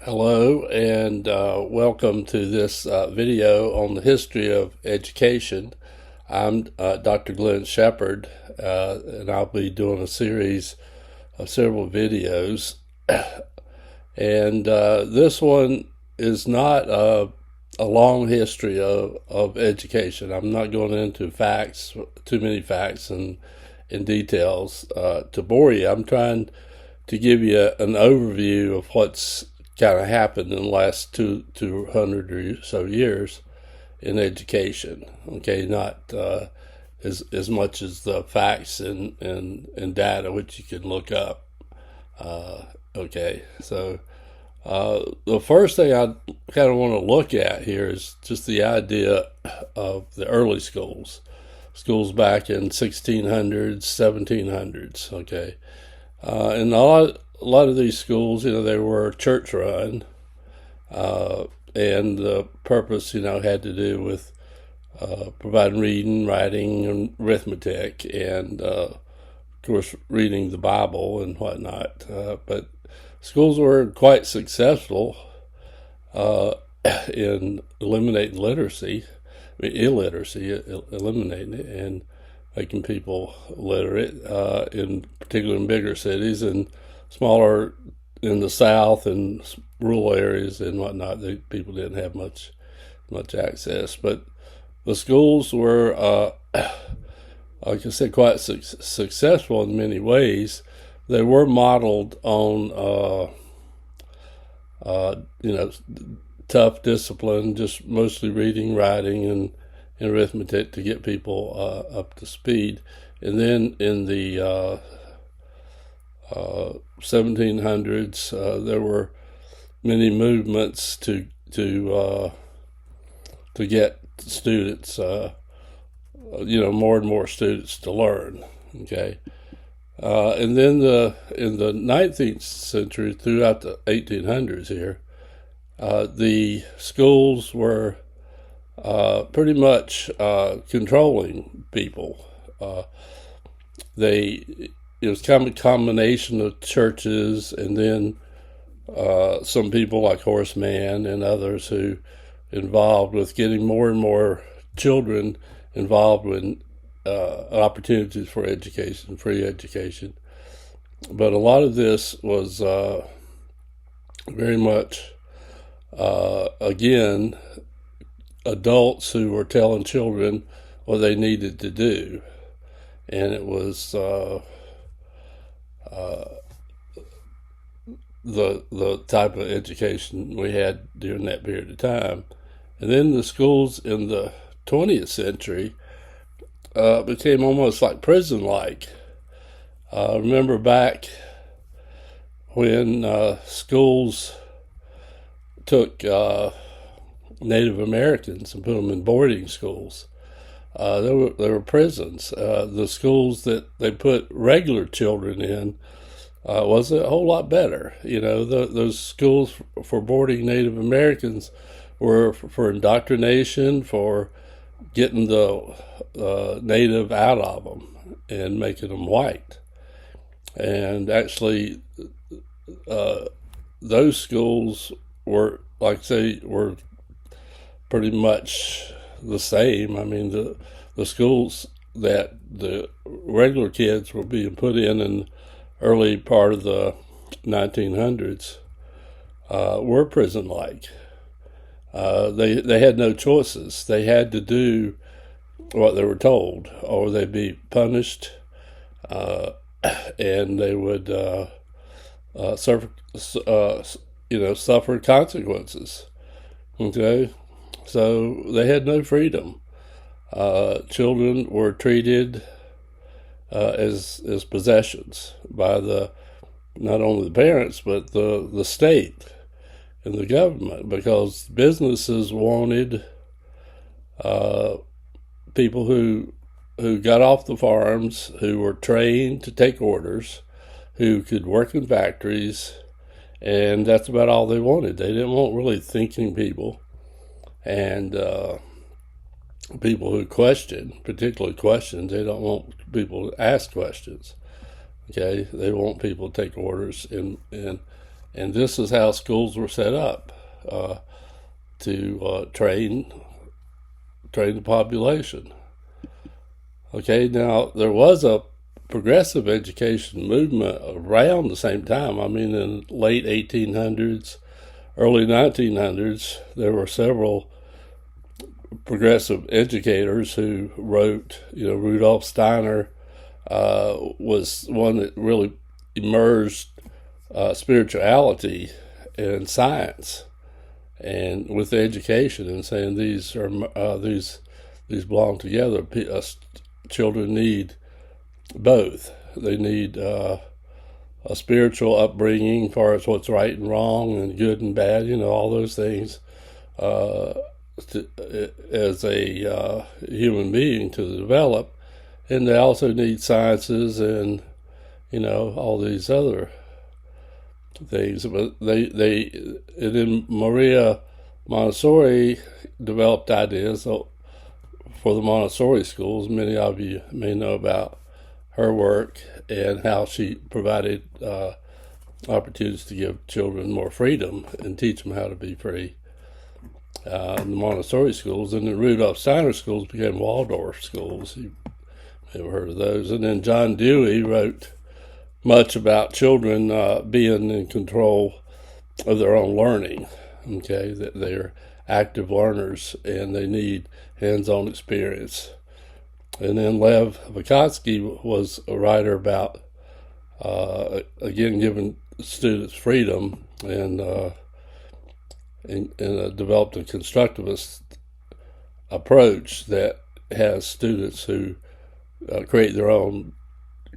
Hello and welcome to this video on the history of education. I'm Dr. Glenn Shepard, and I'll be doing a series of several videos. And this one is not a long history of education. I'm not going into facts, too many facts and details to bore you. I'm trying to give you an overview of what's kind of happened in the last 200 or so years in education. Okay, not as much as the facts and data which you can look up. Okay, so the first thing I kind of want to look at here is just the idea of the early schools back in 1600s, 1700s. Okay, and a lot of these schools, they were church run, and the purpose, had to do with providing reading, writing, and arithmetic, and of course, reading the Bible and whatnot. But schools were quite successful in eliminating illiteracy, eliminating it, and making people literate, in particular in bigger cities, and smaller in the South and rural areas and whatnot. People didn't have much access, but the schools were, like I said, quite successful in many ways. They were modeled on, tough discipline, just mostly reading, writing, and arithmetic to get people up to speed. And then in the 1700s, there were many movements to get students, more and more students to learn. Okay, and then in the 19th century, throughout the 1800s here, the schools were pretty much controlling people. It was kind of a combination of churches and then some people like Horace Mann and others who involved with getting more and more children involved in opportunities for education, free education. But a lot of this was very much, again, adults who were telling children what they needed to do. And it was the type of education we had during that period of time. And then the schools in the 20th century became almost like prison-like. Remember back when schools took Native Americans and put them in boarding schools. There were prisons. The schools that they put regular children in was a whole lot better. Those schools for boarding Native Americans were for indoctrination, for getting the native out of them and making them white. And actually, those schools were, like I say, were pretty much the same. I mean, the schools that the regular kids were being put in early part of the 1900s were prison-like. They had no choices. They had to do what they were told, or they'd be punished, and they would suffer consequences. Okay, so they had no freedom. Children were treated as possessions by not only the parents but the state and the government, because businesses wanted people who got off the farms, who were trained to take orders, who could work in factories, and that's about all they wanted. They didn't want really thinking people and people who question, particularly questions. They don't want people to ask questions. Okay, they want people to take orders and And this is how schools were set up to train the population. Okay, now there was a progressive education movement around the same time. I mean, in late 1800s, early 1900s, there were several progressive educators who wrote. Rudolf Steiner was one that really immersed spirituality and science and with education, and saying these belong together. Children need both. They need a spiritual upbringing as far as what's right and wrong and good and bad, all those things, as a human being to develop. And they also need sciences and, all these other things. But and then Maria Montessori developed ideas for the Montessori schools. Many of you may know about her work and how she provided opportunities to give children more freedom and teach them how to be free. The Montessori schools, and the Rudolf Steiner schools became Waldorf schools. You may have heard of those. And then John Dewey wrote much about children being in control of their own learning. Okay, that they're active learners and they need hands-on experience. And then Lev Vygotsky was a writer about, again, giving students freedom and developed a constructivist approach that has students who create their own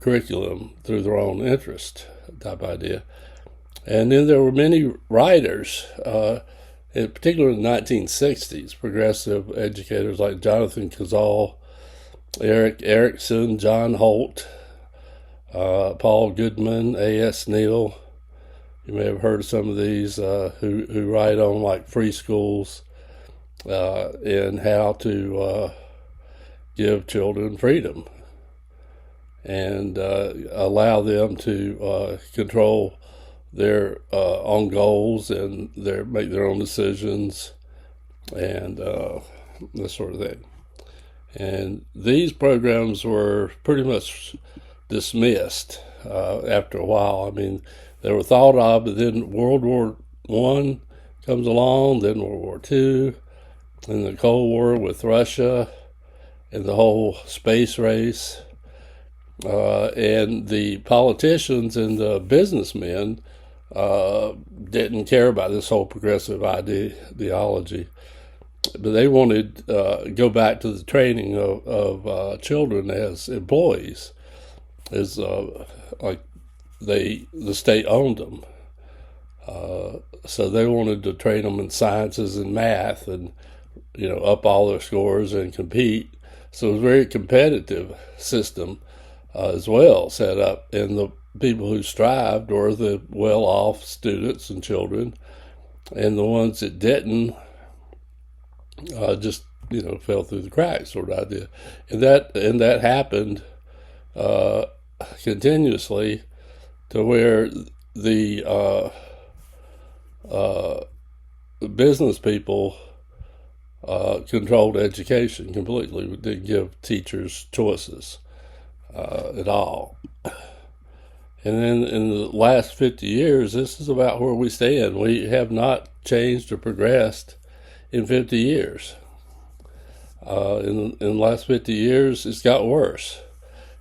curriculum through their own interest type idea. And then there were many writers, in particular in the 1960s, progressive educators like Jonathan Kozol, Erik Erikson, John Holt, Paul Goodman, A.S. Neal. You may have heard of some of these who write on like free schools and how to give children freedom and allow them to control their own goals and make their own decisions and this sort of thing. And these programs were pretty much dismissed after a while. I mean, they were thought of, but then World War I comes along, then World War II, and the Cold War with Russia, and the whole space race. And the politicians and the businessmen didn't care about this whole progressive ideology. But they wanted to go back to the training of children as employees, as like the state owned them. So they wanted to train them in sciences and math and, up all their scores and compete. So it was a very competitive system as well set up. And the people who strived were the well-off students and children. And the ones that didn't just, fell through the cracks sort of idea. And that happened continuously to where the business people controlled education completely. We didn't give teachers choices at all. And then in the last 50 years, this is about where we stand. We have not changed or progressed in 50 years. In the last 50 years, it's got worse.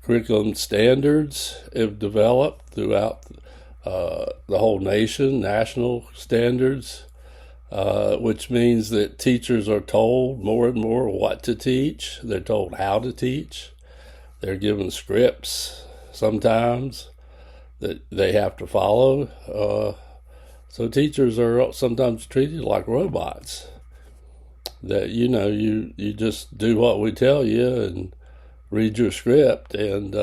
Curriculum standards have developed throughout the whole nation, national standards, which means that teachers are told more and more what to teach. They're told how to teach. They're given scripts sometimes that they have to follow. So teachers are sometimes treated like robots. That, you just do what we tell you and read your script and,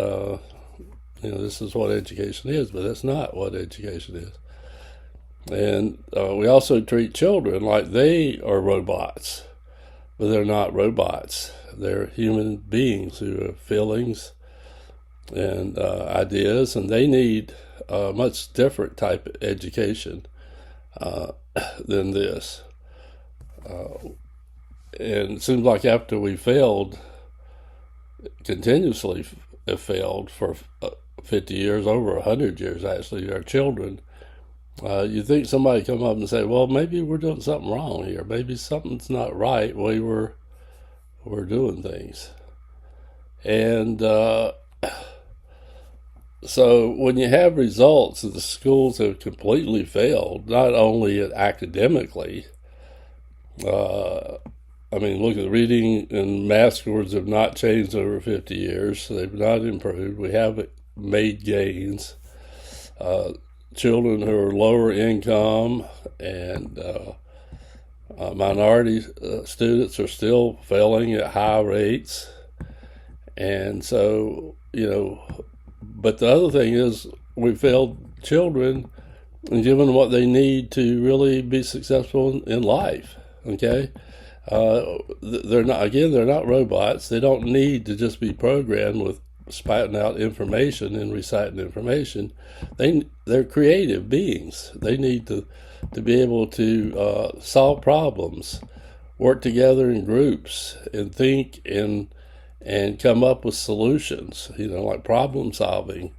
this is what education is, but that's not what education is. And we also treat children like they are robots, but they're not robots. They're human beings who have feelings and ideas, and they need a much different type of education than this. And it seems like after we failed, continuously have failed for 50 years, over 100 years actually, our children, you think somebody come up and say, well, maybe we're doing something wrong here. Maybe something's not right the way we're doing things. And so when you have results that the schools have completely failed, not only academically, I mean, look at the reading and math scores have not changed over 50 years. They've not improved. We haven't made gains. Children who are lower income and minority students are still failing at high rates. And so, but the other thing is we failed children and given them what they need to really be successful in life. Okay? They're not robots. They don't need to just be programmed with spouting out information and reciting information. They're creative beings. They need to be able to solve problems, work together in groups, and think and come up with solutions. Like problem solving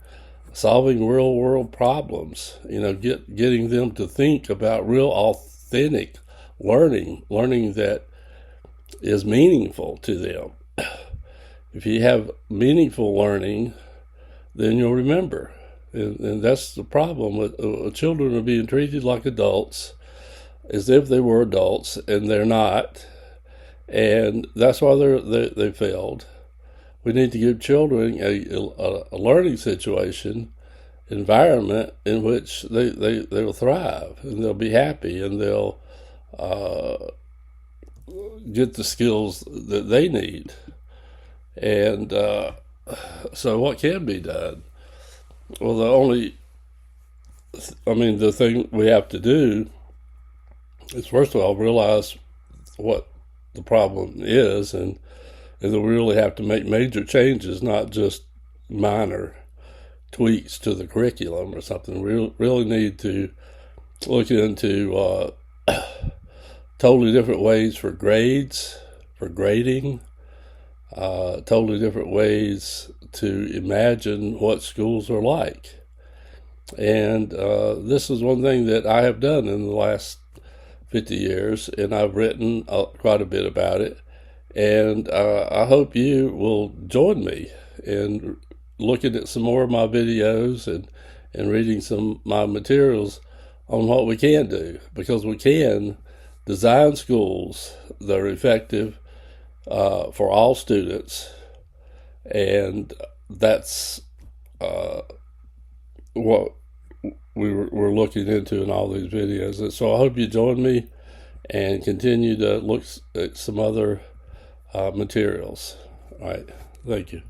real world problems. Getting them to think about real authentic learning that is meaningful to them. If you have meaningful learning, then you'll remember. And that's the problem with children are being treated like adults, as if they were adults, and they're not. And that's why they failed. We need to give children a learning situation, environment in which they'll thrive, and they'll be happy, and they'll get the skills that they need. And so what can be done? Well, the thing we have to do is, first of all, realize what the problem is, and then we really have to make major changes, not just minor tweaks to the curriculum or something. We really need to look into totally different ways for grades, for grading, totally different ways to imagine what schools are like. And this is one thing that I have done in the last 50 years, and I've written quite a bit about it. And I hope you will join me in looking at some more of my videos and reading some of my materials on what we can do, because we can design schools that are effective for all students, and that's what we're looking into in all these videos. And so I hope you join me and continue to look at some other materials. All right, thank you.